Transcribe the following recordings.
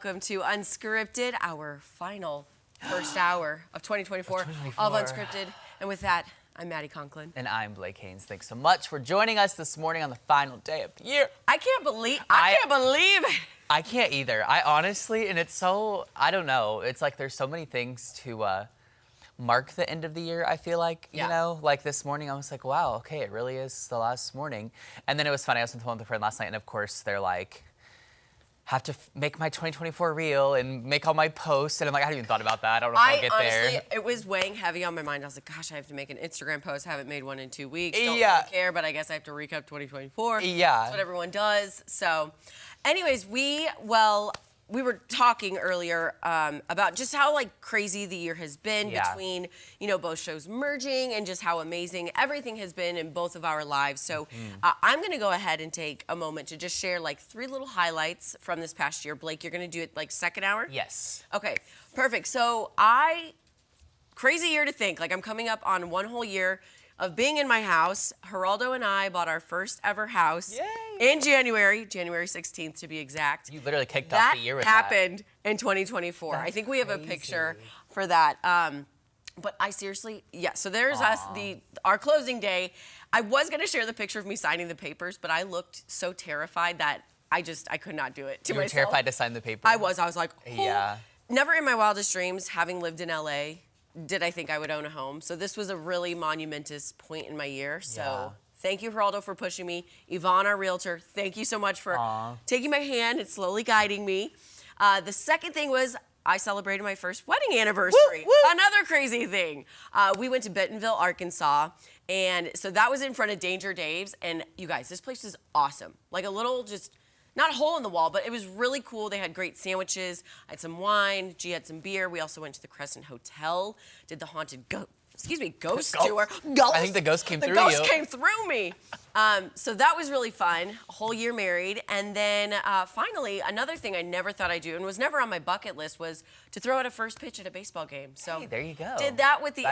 welcome to Unscripted, our final first hour of 2024 of Unscripted. And with that, I'm Maddie Conklin. And I'm Blake Haynes. Thanks so much for joining us this morning on the final day of the year. I can't believe it. I can't either. I honestly, and it's so, I don't know. It's like there's so many things to mark the end of the year, I feel like, you know? Like this morning, I was like, wow, okay, it really is the last morning. And then it was funny, I was on the phone with a friend last night, and of course, they're like, have to make my 2024 reel and make all my posts. And I'm like, I haven't even thought about that. I don't know if I'll get there. It was weighing heavy on my mind. I was like, gosh, I have to make an Instagram post. I haven't made one in 2 weeks. Don't really care, but I guess I have to recap 2024. Yeah. That's what everyone does. So anyways, we were talking earlier about just how like crazy the year has been between, you know, both shows merging and just how amazing everything has been in both of our lives. So I'm going to go ahead and take a moment to just share like 3 little highlights from this past year. Blake, you're going to do it like second hour? Yes. Okay, perfect. So crazy year to think, like I'm coming up on 1 whole year of being in my house. Geraldo and I bought our first ever house in January 16th to be exact. You literally kicked off the year with that. Happened in 2024. I think we have a picture for that. But I seriously, so there's us, our closing day. I was gonna share the picture of me signing the papers, but I looked so terrified that I could not do it to myself. You were terrified to sign the paper? I was like, Never in my wildest dreams, having lived in LA, did I think I would own a home. So this was a really monumentous point in my year. So thank you, Geraldo, for pushing me. Yvonne, our realtor, thank you so much for taking my hand and slowly guiding me. The second thing was I celebrated my first wedding anniversary. Woo, woo. Another crazy thing. We went to Bentonville, Arkansas. And so that was in front of Danger Dave's. And you guys, this place is awesome. Like a little not a hole in the wall, but it was really cool. They had great sandwiches. I had some wine. G had some beer. We also went to the Crescent Hotel, did the haunted ghost tour. Ghost? I think the ghost came through you. The ghost came through me. So that was really fun. A whole year married. And then finally, another thing I never thought I'd do and was never on my bucket list was to throw out a first pitch at a baseball game. So hey, there you go. Did that with the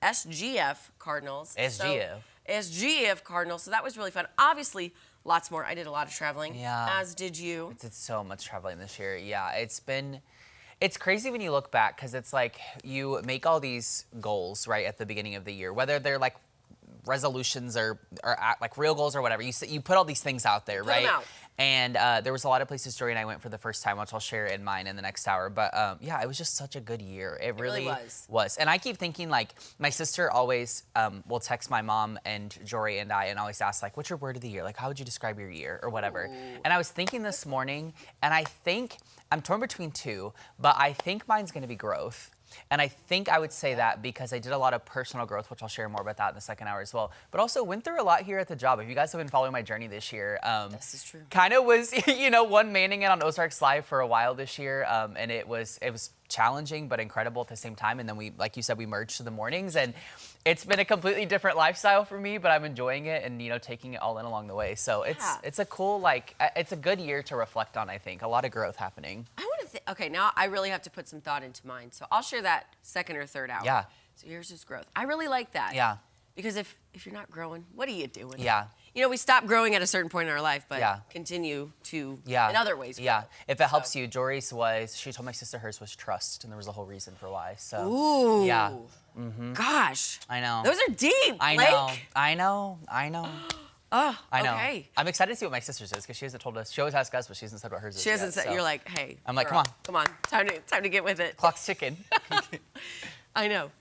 SGF Cardinals. SGF Cardinals. So that was really fun. Obviously, lots more. I did a lot of traveling, as did you. I did so much traveling this year. Yeah, it's crazy when you look back because it's like you make all these goals, right, at the beginning of the year, whether they're like resolutions or like real goals or whatever. You put all these things out there, right? Put them out. And there was a lot of places Jory and I went for the first time, which I'll share in mine in the next hour. But yeah, it was just such a good year. It really was. And I keep thinking, like, my sister always will text my mom and Jory and I and always ask, like, what's your word of the year? Like, how would you describe your year or whatever? Ooh. And I was thinking this morning, and I think I'm torn between 2, but I think mine's going to be growth. And I think I would say that because I did a lot of personal growth, which I'll share more about that in the second hour as well. But also went through a lot here at the job. If you guys have been following my journey this year, this is true. Kind of was, you know, one-manning it on Ozarks Live for a while this year. And it was challenging but incredible at the same time. And then we, like you said, we merged to the mornings. And it's been a completely different lifestyle for me, but I'm enjoying it and, you know, taking it all in along the way. So it's a cool, like, it's a good year to reflect on, I think. A lot of growth happening. Okay, now I really have to put some thought into mine. So I'll share that second or third hour. Yeah. So yours is growth. I really like that. Yeah. Because if you're not growing, what are you doing? Yeah. You know, we stop growing at a certain point in our life, but continue to in other ways. Yeah. If it helps you, Jory's she told my sister hers was trust, and there was a whole reason for why. So. Ooh. Yeah. Gosh. I know. Those are deep. I know. Oh, I know. Okay. I'm excited to see what my sister's is because she hasn't told us. She always asks us, but she hasn't said what hers is. She hasn't said. So. You're like, hey. I'm like, girl, come on, time to get with it. Clock's ticking. I know.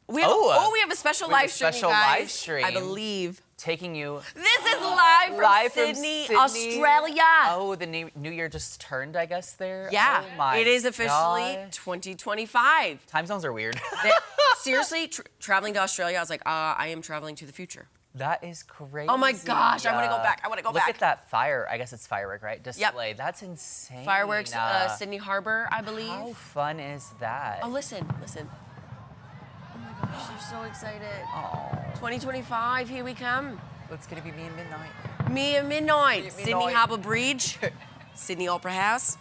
We have a special live stream, you guys. I believe. Taking you. This is live from Sydney, Australia. Oh, the new year just turned, I guess, there. Yeah. Oh my It is officially 2025. Time zones are weird. Seriously, traveling to Australia, I was like, I am traveling to the future. That is crazy. Oh my gosh, I want to go back. Look at that I guess it's firework, right? Display. Yep. That's insane. Fireworks, Sydney Harbor, I believe. How fun is that? Oh, listen. Oh my gosh, I'm so excited. Oh. 2025, here we come. It's going to be me and Midnight. Me and Midnight. Sydney Harbour Bridge, Sydney Opera House.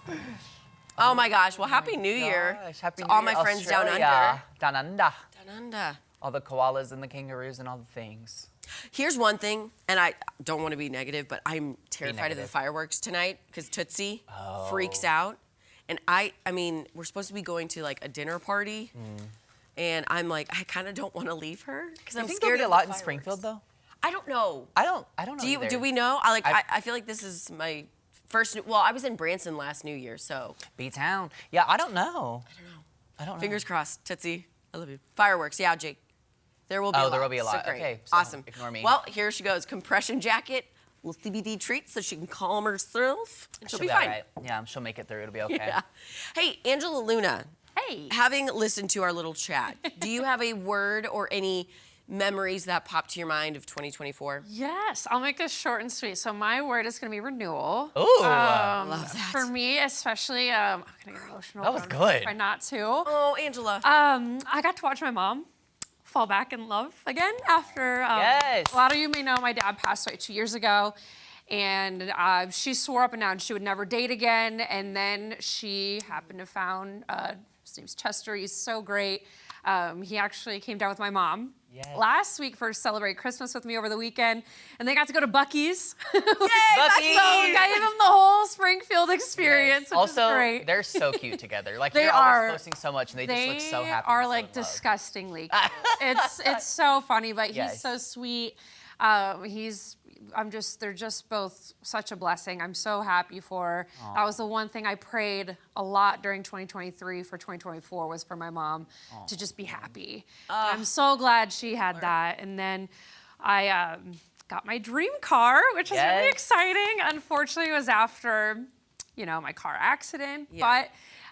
Oh my gosh, well, Happy New Year. Happy New Year. All my Australia. friends down under. Down under. Down under. All the koalas and the kangaroos and all the things. Here's one thing, and I don't want to be negative, but I'm terrified of the fireworks tonight because Tootsie freaks out. And I mean, we're supposed to be going to like a dinner party, and I'm like, I kind of don't want to leave her because I'm think scared there'll be of a lot the in Springfield though. I don't know. I don't know. Either. Do we know? I feel like this is my first. Well, I was in Branson last New Year, so B-Town. Yeah, I don't know. I don't know. fingers crossed. Tootsie, I love you. Fireworks, yeah, Jake. There will be. There will be a lot. So great. Okay, so awesome. Ignore me. Well, here she goes. Compression jacket, little CBD treats so she can calm herself. She'll be fine. All right. Yeah, she'll make it through. It'll be okay. Yeah. Hey, Angela Luna. Hey. Having listened to our little chat, do you have a word or any memories that pop to your mind of 2024? Yes, I'll make this short and sweet. So my word is going to be renewal. Ooh. Love that. For me, especially, I'm going to get emotional. That was but I'm good. Try not to. Oh, Angela. I got to watch my mom fall back in love again after. Yes. A lot of you may know my dad passed away 2 years ago. And she swore up and down she would never date again. And then she happened to found, his name's Chester, he's so great. He actually came down with my mom last week for celebrate Christmas with me over the weekend. And they got to go to Buc-ee's. Yay, Buc-ee's! So I gave him the whole Springfield experience, which Also, is great. they're so cute together. Like They you're are. always posting so much, and they just look so happy. Are and so like in love. disgustingly cute. It's so funny, but Yes. he's so sweet. They're just both such a blessing. I'm so happy for her. That was the one thing I prayed a lot during 2023 for 2024 was for my mom to just be happy. And I'm so glad she had that. And then I got my dream car, which is really exciting. Unfortunately, it was after, my car accident, but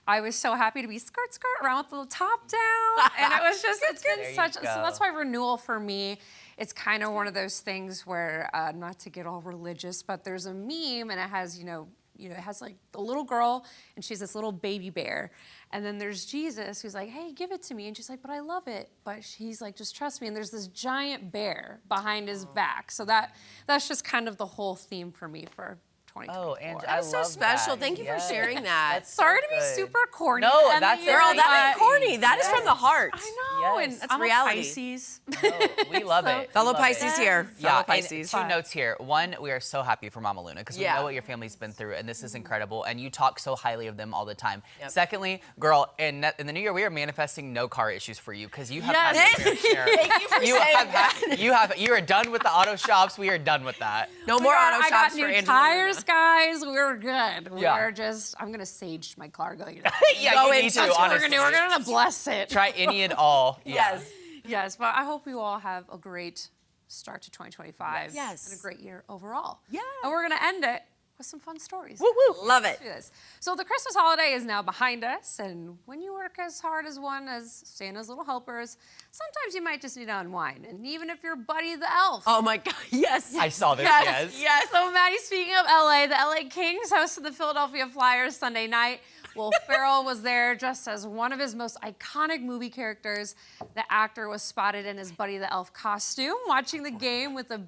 I was so happy to be skirt around with the top down. And it was just, it's been such, so that's why renewal for me, it's kind of one of those things where, not to get all religious, but there's a meme and it has, it has like the little girl and she's this little baby bear. And then there's Jesus who's like, hey, give it to me. And she's like, but I love it. But he's like, just trust me. And there's this giant bear behind his back. So that's just kind of the whole theme for me for 2024. Oh, and I love so special. that. Thank you for sharing that. That's Sorry to so be good. super corny. No, and that's Girl, that ain't corny. That is from the heart. I know. Yes. And That's I'm reality. a Pisces. No, we love it. Fellow We love Pisces it. here. Yeah, Fellow and Pisces. two notes here. One, we are so happy for Mama Luna because we know what your family's been through, and this is incredible. And you talk so highly of them all the time. Yep. Secondly, girl, in the new year, we are manifesting no car issues for you because you have Yes. had your fair share. Thank you for saying that. You are done with the auto shops. We are done with that. No more auto I got shops for new Angela. tires, guys. We're good. Yeah. We're just, I'm going to sage my car going. Yeah, Go you in, need to, that's what honestly. We're going to bless it. Try any and all. Yeah. Yes. Yes, but I hope you all have a great start to 2025. Yes. And a great year overall. Yeah. And we're going to end it with some fun stories. Woo woo. Love it. Do this. So the Christmas holiday is now behind us, and when you work as hard as one as Santa's little helpers, sometimes you might just need to unwind. And even if you're Buddy the Elf. Oh my God. Yes. I saw this. Yes. Yes. So Maddie, speaking of LA, the LA Kings hosted the Philadelphia Flyers Sunday night. Will Ferrell was there just as one of his most iconic movie characters. The actor was spotted in his Buddy the Elf costume, watching the game with a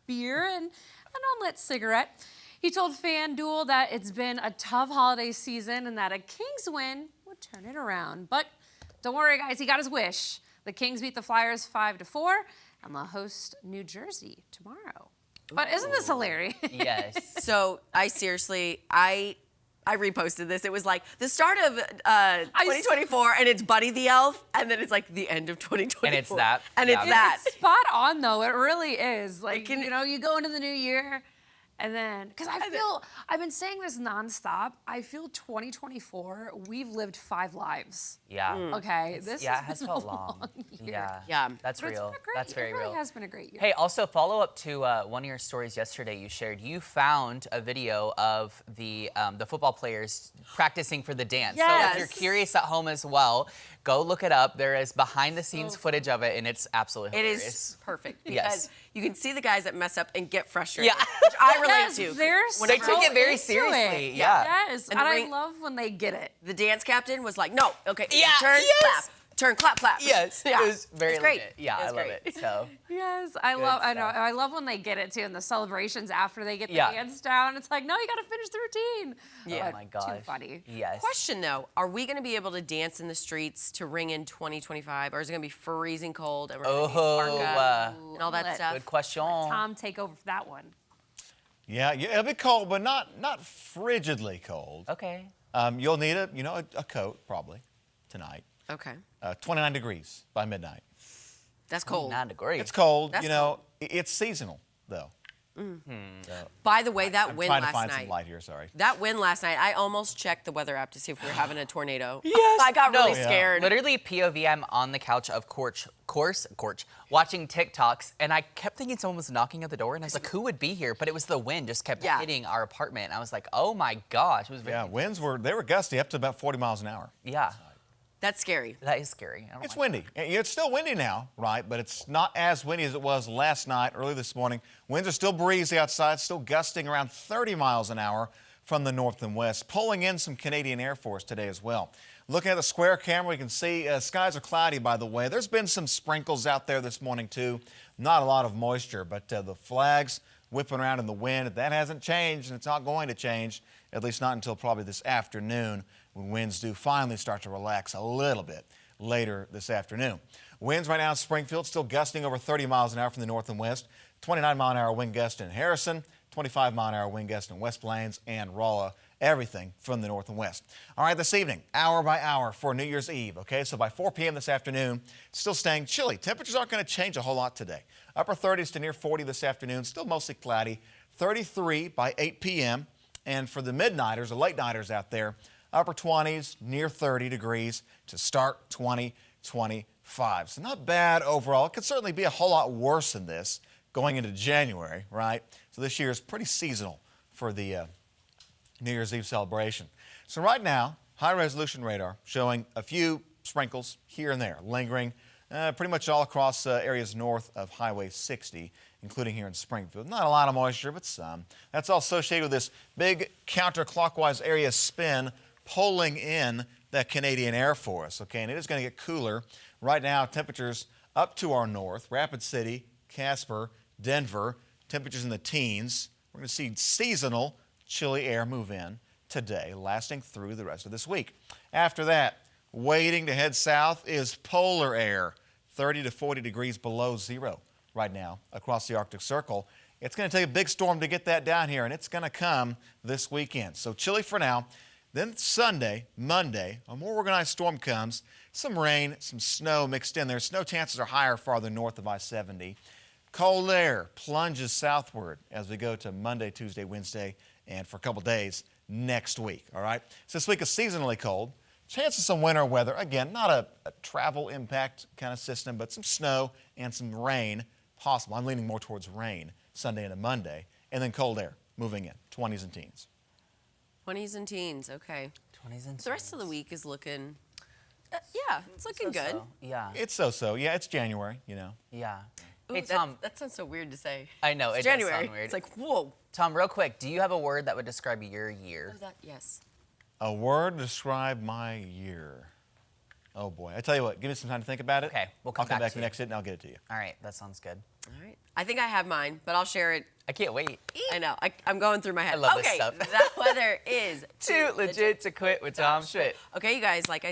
beer and an unlit cigarette. He told FanDuel that it's been a tough holiday season and that a Kings win would turn it around. But don't worry, guys, he got his wish. The Kings beat the Flyers 5-4, and they'll host New Jersey tomorrow. But isn't this hilarious? Yes. So I seriously, I reposted this. It was like the start of 2024, and it's Buddy the Elf, and then it's like the end of 2024. And it's that. And Yeah. it's that. It's spot on, though. It really is. Like, can- you go into the new year, and then, because I've been saying this nonstop. I feel 2024, we've lived 5 lives. Yeah. Okay? This Yeah, it has been felt a long. year. Yeah. Yeah. That's But it's real. been a great That's very year. It really real. has been a great year. Hey, also follow up to one of your stories yesterday you shared. You found a video of the football players practicing for the dance. So Yes. if you're curious at home as well, go look it up. There is behind the scenes footage of it, and it's absolutely It hilarious. is perfect because Yes. you can see the guys that mess up and get frustrated, Yeah. which I relate Yes, to. they're They so took it very into seriously. it. Yeah. Yes, And and the I ring- love when they get it. The dance captain was like, no, okay, Yeah, turn, yes. clap, turn, clap, clap. Yes, Yeah. it was very It's great. legit. Yeah, It's I love great. it. So Yes, I love. I know. stuff. I love when they get it too, and the celebrations after they get the Yeah. dance down. It's like, no, you got to finish the routine. Yeah. oh my gosh. Too funny. Yes. Question though, are we going to be able to dance in the streets to ring in 2025, or is it going to be freezing cold and we're going to be parka and all that Let stuff? Good question. Tom, take over for that one. Yeah, it'll be cold, but not frigidly cold. Okay. You'll need a coat probably tonight. Okay. 29 degrees by midnight. That's cold. 9 degrees. It's cold. That's It's seasonal though. By the way, that I'm wind trying to last find night. some light here. Sorry. That wind last night, I almost checked the weather app to see if we were having a tornado. Yes. I got really Yeah. scared. Literally, POV, I'm on the couch of course, watching TikToks, and I kept thinking someone was knocking at the door, and I was like, who would be here? But it was the wind just kept hitting our apartment. And I was like, oh my gosh. It was very, Winds were gusty up to about 40 miles an hour. yeah, That's scary. that is scary. I don't It's like windy. It's still windy now, right? But it's not as windy as it was last night, early this morning. Winds are still breezy outside, still gusting around 30 miles an hour from the north and west, pulling in some Canadian Air Force today as well. Looking at the square camera, we can see skies are cloudy, by the way. There's been some sprinkles out there this morning, too. Not a lot of moisture, but the flags whipping around in the wind, that hasn't changed, and it's not going to change, at least not until probably this afternoon, when winds do finally start to relax a little bit later this afternoon. Winds right now in Springfield still gusting over 30 miles an hour from the north and west. 29 mile an hour wind gust in Harrison, 25 mile an hour wind gust in West Plains and Rolla. Everything from the north and west. All right, this evening, hour by hour for New Year's Eve, okay? So by 4 p.m. this afternoon, still staying chilly. Temperatures aren't going to change a whole lot today. Upper 30s to near 40 this afternoon, still mostly cloudy. 33 by 8 p.m. And for the midnighters, the late nighters out there, upper 20s, near 30 degrees to start 2025. So not bad overall. It could certainly be a whole lot worse than this going into January, right? So this year is pretty seasonal for the New Year's Eve celebration. So right now, high-resolution radar showing a few sprinkles here and there, lingering pretty much all across areas north of Highway 60, including here in Springfield. Not a lot of moisture, but some. That's all associated with this big counterclockwise area spin pulling in that Canadian Air Force, okay? And it is going to get cooler. Right now, temperatures up to our north, Rapid City, Casper, Denver, temperatures in the teens. We're going to see seasonal chilly air move in today, lasting through the rest of this week. After that, waiting to head south is polar air, 30 to 40 degrees below zero right now across the Arctic Circle. It's going to take a big storm to get that down here, and it's going to come this weekend. So chilly for now. Then Sunday, Monday, a more organized storm comes. Some rain, some snow mixed in there. Snow chances are higher farther north of I-70. Cold air plunges southward as we go to Monday, Tuesday, Wednesday, and for a couple days next week, all right? So this week is seasonally cold. Chance of some winter weather. Again, not a travel impact kind of system, but some snow and some rain possible. I'm leaning more towards rain Sunday and Monday. And then cold air moving in, 20s and teens. 20s and teens, okay. 20s and The rest of the week is looking, yeah, it's looking good. So. Yeah. It's so-so. Yeah, it's January, you know. Yeah. Ooh, Hey, Tom. that sounds so weird to say. I know, It's it does January. sound weird. It's like, whoa. Tom, real quick, do you have a word that would describe your year? Yes. A word to describe my year. Oh, boy. I tell you what, give me some time to think about it. Okay, we'll come I'll come back back to next hit and I'll get it to you. All right, that sounds good. All right. I think I have mine, but I'll share it. I can't wait. I know. I'm going through my head. I love this okay, stuff. that weather is Too legit to quit with Tom Schmidt. Okay, you guys, like I